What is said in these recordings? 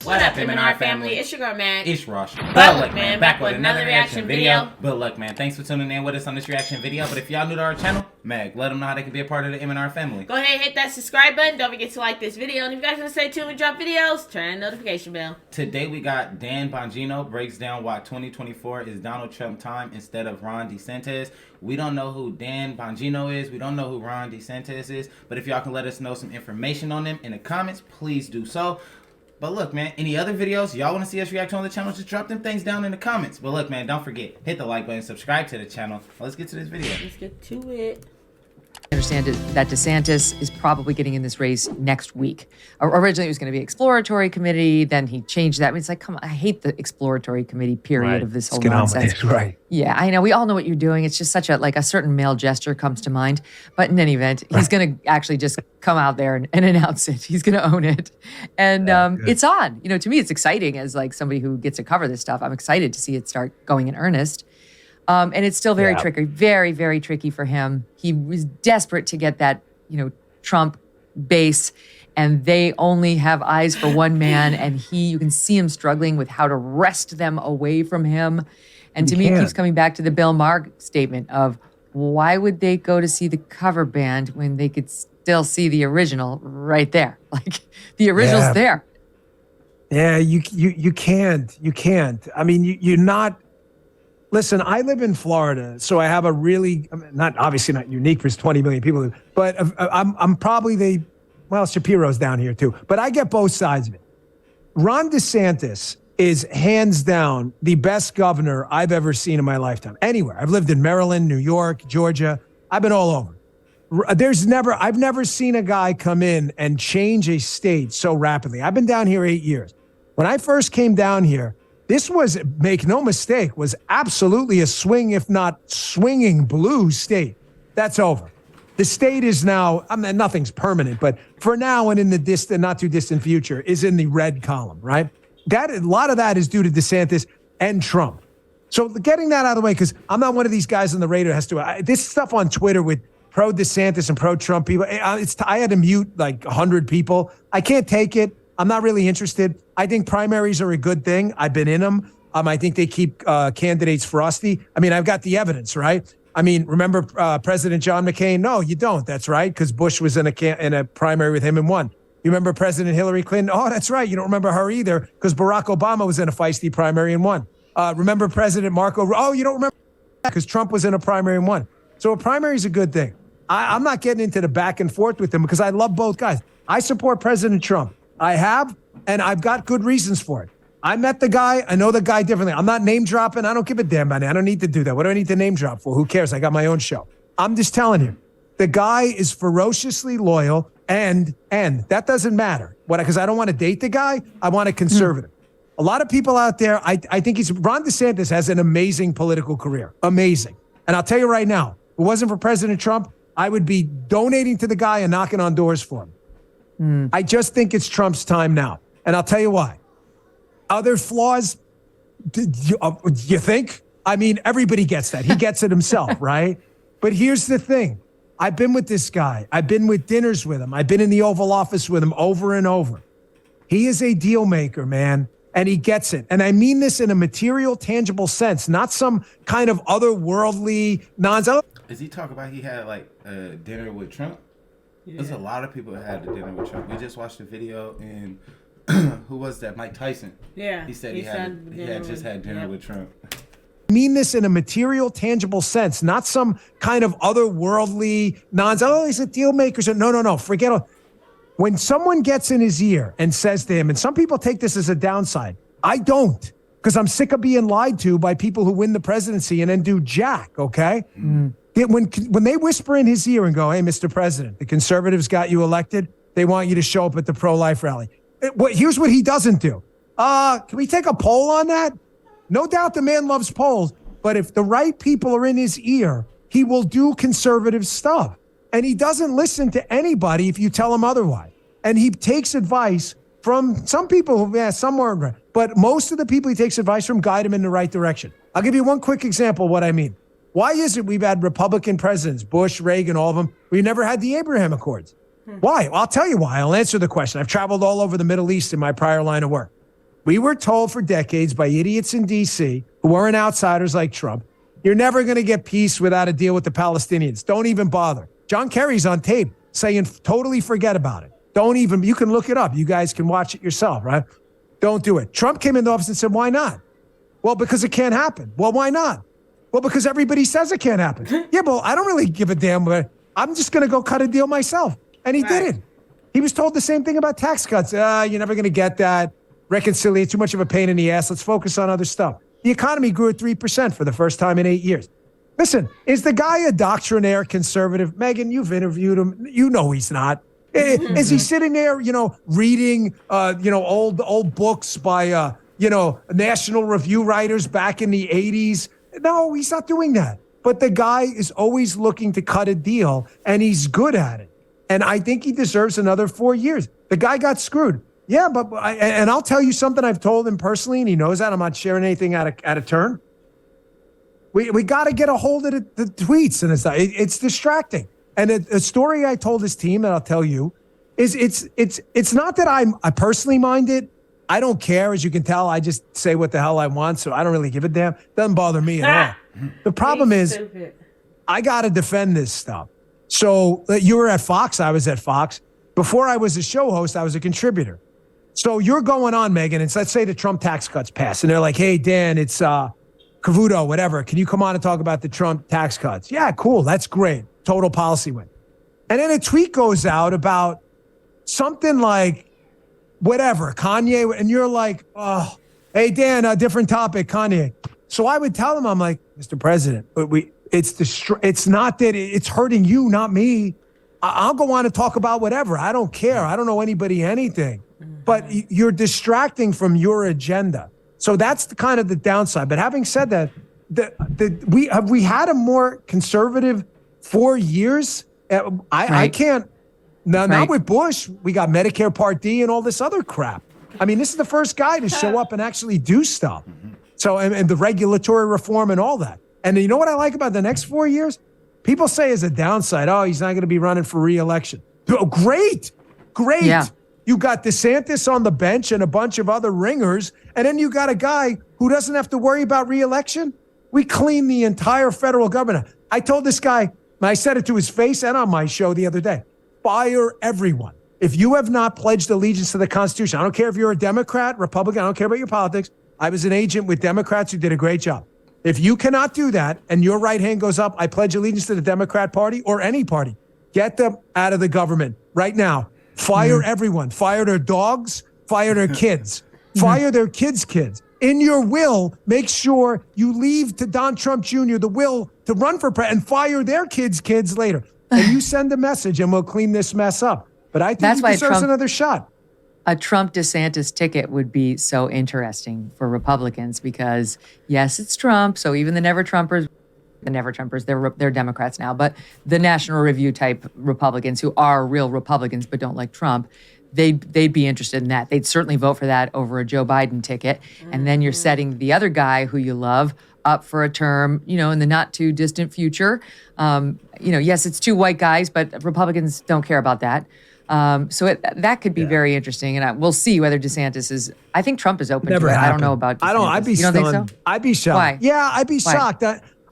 What up, M&R family? It's your girl, Mag. It's Rosh. But look, man, back with another reaction video. But look, man, thanks for tuning in with us on this reaction video. But if y'all new to our channel, Mag, let them know how they can be a part of the M&R family. Go ahead and hit that subscribe button. Don't forget to like this video. And if you guys want to stay tuned and drop videos, turn the notification bell. Today we got Dan Bongino breaks down why 2024 is Donald Trump time instead of Ron DeSantis. We don't know who Dan Bongino is. We don't know who Ron DeSantis is. But if y'all can let us know some information on them in the comments, please do so. But look, man, any other videos y'all want to see us react to on the channel, just drop them things down in the comments. But look, man, don't forget, hit the like button, subscribe to the channel. Let's get to this video. Let's get to it. I understand that DeSantis is probably getting in this race next week. Originally, it was going to be exploratory committee. Then he changed that. I mean, it's like, come on, I hate the exploratory committee period of this whole nonsense. Right. Yeah, I know. We all know what you're doing. It's just such a certain male gesture comes to mind. But in any event, he's going to actually just come out there and announce it. He's going to own it. And it's on. You know, to me, it's exciting as like somebody who gets to cover this stuff. I'm excited to see it start going in earnest. And it's still very tricky, very, very tricky for him. He was desperate to get that, Trump base, and they only have eyes for one man. And you can see him struggling with how to wrest them away from him. And to me, it keeps coming back to the Bill Maher statement of why would they go to see the cover band when they could still see the original right there? Like the original's there. Yeah, you can't. You can't. I mean, you're not. Listen, I live in Florida, so I have a really, obviously not unique, there's 20 million people, but I'm probably Shapiro's down here too, but I get both sides of it. Ron DeSantis is hands down the best governor I've ever seen in my lifetime, anywhere. I've lived in Maryland, New York, Georgia. I've been all over. I've never seen a guy come in and change a state so rapidly. I've been down here 8 years. When I first came down here, this was, make no mistake, was absolutely a swing, if not swinging blue state. That's over. The state is now, nothing's permanent, but for now and in the not too distant future, is in the red column, right? A lot of that is due to DeSantis and Trump. So getting that out of the way, because I'm not one of these guys on the radar has to, this stuff on Twitter with pro DeSantis and pro Trump people, I had to mute like 100 people. I can't take it. I'm not really interested. I think primaries are a good thing. I've been in them. I think they keep candidates frosty. I mean, I've got the evidence, right? I mean, remember President John McCain? No, you don't. That's right, because Bush was in a primary with him and won. You remember President Hillary Clinton? Oh, that's right. You don't remember her either, because Barack Obama was in a feisty primary and won. Remember President Marco? Oh, you don't remember because Trump was in a primary and won. So a primary is a good thing. I'm not getting into the back and forth with them because I love both guys. I support President Trump. I have, and I've got good reasons for it. I met the guy. I know the guy differently. I'm not name dropping. I don't give a damn about it. I don't need to do that. What do I need to name drop for? Who cares? I got my own show. I'm just telling you, the guy is ferociously loyal, and that doesn't matter. Because I don't want to date the guy. I want a conservative. A lot of people out there, I think Ron DeSantis has an amazing political career. Amazing. And I'll tell you right now, if it wasn't for President Trump, I would be donating to the guy and knocking on doors for him. I just think it's Trump's time now. And I'll tell you why. Other flaws, you think? I mean, everybody gets that. He gets it himself, right? But here's the thing. I've been with this guy. I've been with dinners with him. I've been in the Oval Office with him over and over. He is a deal maker, man, and he gets it. And I mean this in a material, tangible sense, not some kind of otherworldly nonsense. Is he talking about he had like a dinner with Trump? Yeah. There's a lot of people that had a dinner with Trump. We just watched a video and who was that? Mike Tyson. Yeah. He said he had just had dinner with Trump. I mean this in a material, tangible sense, not some kind of otherworldly nonsense. Oh, he's a deal maker. No. Forget it. When someone gets in his ear and says to him, and some people take this as a downside. I don't, because I'm sick of being lied to by people who win the presidency and then do jack, okay? When they whisper in his ear and go, hey, Mr. President, the conservatives got you elected. They want you to show up at the pro-life rally. Here's what he doesn't do. Can we take a poll on that? No doubt the man loves polls, but if the right people are in his ear, he will do conservative stuff. And he doesn't listen to anybody if you tell him otherwise. And he takes advice from some people who, some weren't, but most of the people he takes advice from guide him in the right direction. I'll give you one quick example of what I mean. Why is it we've had Republican presidents, Bush, Reagan, all of them, we never had the Abraham Accords? Why? Well, I'll tell you why. I'll answer the question. I've traveled all over the Middle East in my prior line of work. We were told for decades by idiots in D.C. who weren't outsiders like Trump, you're never going to get peace without a deal with the Palestinians. Don't even bother. John Kerry's on tape saying totally forget about it. Don't even, you can look it up. You guys can watch it yourself, right? Don't do it. Trump came into office and said, why not? Well, because it can't happen. Well, why not? Well, because everybody says it can't happen. Yeah, well, I don't really give a damn. But I'm just going to go cut a deal myself. And he did it. He was told the same thing about tax cuts. You're never going to get that. Reconciliate, too much of a pain in the ass. Let's focus on other stuff. The economy grew at 3% for the first time in 8 years. Listen, is the guy a doctrinaire conservative? Megan, you've interviewed him. You know he's not. Is he sitting there, reading, old books by, National Review writers back in the 80s? No, he's not doing that. But the guy is always looking to cut a deal, and he's good at it. And I think he deserves another 4 years. The guy got screwed. Yeah, but and I'll tell you something I've told him personally, and he knows that. I'm not sharing anything out of turn. We got to get a hold of the tweets, and it's distracting. And a story I told his team that I'll tell you is it's not that I personally mind it. I don't care. As you can tell, I just say what the hell I want, so I don't really give a damn. Doesn't bother me at all. The problem is I got to defend this stuff. So you were at Fox. I was at Fox. Before I was a show host, I was a contributor. So you're going on, Megan, and let's say the Trump tax cuts pass, and they're like, hey, Dan, it's Cavuto, whatever. Can you come on and talk about the Trump tax cuts? Yeah, cool. That's great. Total policy win. And then a tweet goes out about something like, whatever, Kanye, and you're like, oh, hey, Dan, a different topic, Kanye. So I would tell him, I'm like, Mr. President, it's not that it's hurting you, not me. I'll go on and talk about whatever. I don't care. I don't know anybody anything. But you're distracting from your agenda. So that's kind of the downside. But having said that, we had a more conservative 4 years. I can't. Now, not with Bush. We got Medicare Part D and all this other crap. I mean, this is the first guy to show up and actually do stuff. So, and the regulatory reform and all that. And you know what I like about the next 4 years? People say as a downside, oh, he's not going to be running for re-election. Oh, great. Yeah. You got DeSantis on the bench and a bunch of other ringers. And then you got a guy who doesn't have to worry about re-election. We cleaned the entire federal government. I told this guy, I said it to his face and on my show the other day, fire everyone. If you have not pledged allegiance to the Constitution, I don't care if you're a Democrat, Republican, I don't care about your politics. I was an agent with Democrats who did a great job. If you cannot do that and your right hand goes up, I pledge allegiance to the Democrat Party or any party. Get them out of the government right now. Fire everyone. Fire their dogs. Fire their kids. Fire their kids' kids. In your will, make sure you leave to Don Trump Jr. the will to run for president and fire their kids later. And you send a message and we'll clean this mess up. But I think he deserves another shot. A Trump DeSantis ticket would be so interesting for Republicans because, yes, it's Trump. So even the never-Trumpers, they're Democrats now, but the National Review type Republicans who are real Republicans but don't like Trump, they'd be interested in that. They'd certainly vote for that over a Joe Biden ticket. And then you're setting the other guy who you love up for a term, in the not too distant future. Yes, it's two white guys, but Republicans don't care about that. So that could be very interesting, and we'll see whether DeSantis is. I think Trump is open to it. I don't know about DeSantis. I'd be stunned. You don't think so? I'd be shocked. Why? Yeah, I'd be shocked.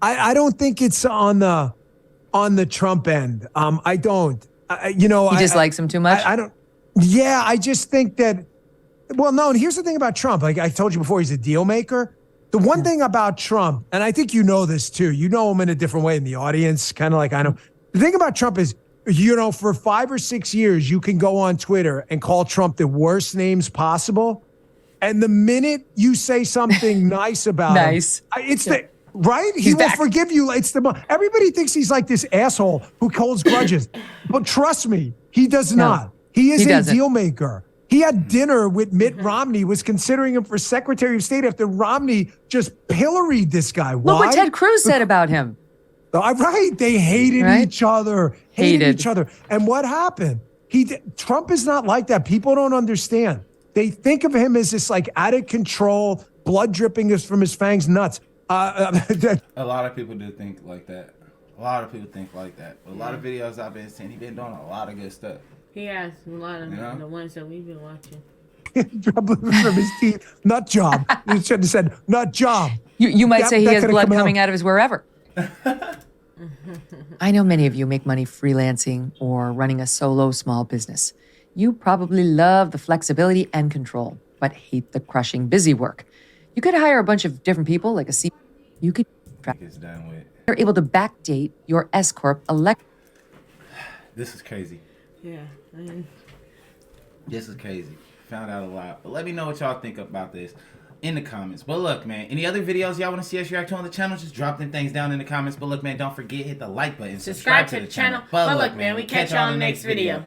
I don't think it's on the Trump end. I don't. He dislikes him too much. I don't. Yeah, I just think that. Well, no. And here's the thing about Trump. Like I told you before, he's a deal maker. The one thing about Trump, and I think you know this too. You know him in a different way in the audience, kind of like I know. The thing about Trump is, for 5 or 6 years, you can go on Twitter and call Trump the worst names possible. And the minute you say something nice about him, it's right? He will forgive you. Everybody thinks he's like this asshole who holds grudges. But trust me, he does not. He is a deal maker. He had dinner with Mitt Romney, was considering him for Secretary of State after Romney just pilloried this guy. Why? Look what Ted Cruz said about him. Right. They hated each other. Hated each other. And what happened? Trump is not like that. People don't understand. They think of him as this like out of control, blood dripping from his fangs nuts. A lot of people do think like that. A lot of people think like that. But a lot of videos I've been seeing, he's been doing a lot of good stuff. He has a lot of the ones that we've been watching. Drop liver from his teeth. Nut job. You should have said nut job. You might That- say he that has could've blood come coming out of his wherever. I know many of you make money freelancing or running a solo small business. You probably love the flexibility and control, but hate the crushing busy work. You could hire a bunch of different people, like a C. You could. It's done with. You're able to backdate your S corp elect. This is crazy. Yeah. I mean, This is crazy. Found out a lot. But let me know what y'all think about this in the comments. But look, man, any other videos y'all want to see us react to on the channel, just drop them things down in the comments. But look, man, don't forget, hit the like button. subscribe to the channel. But look, man, we catch y'all in the next video.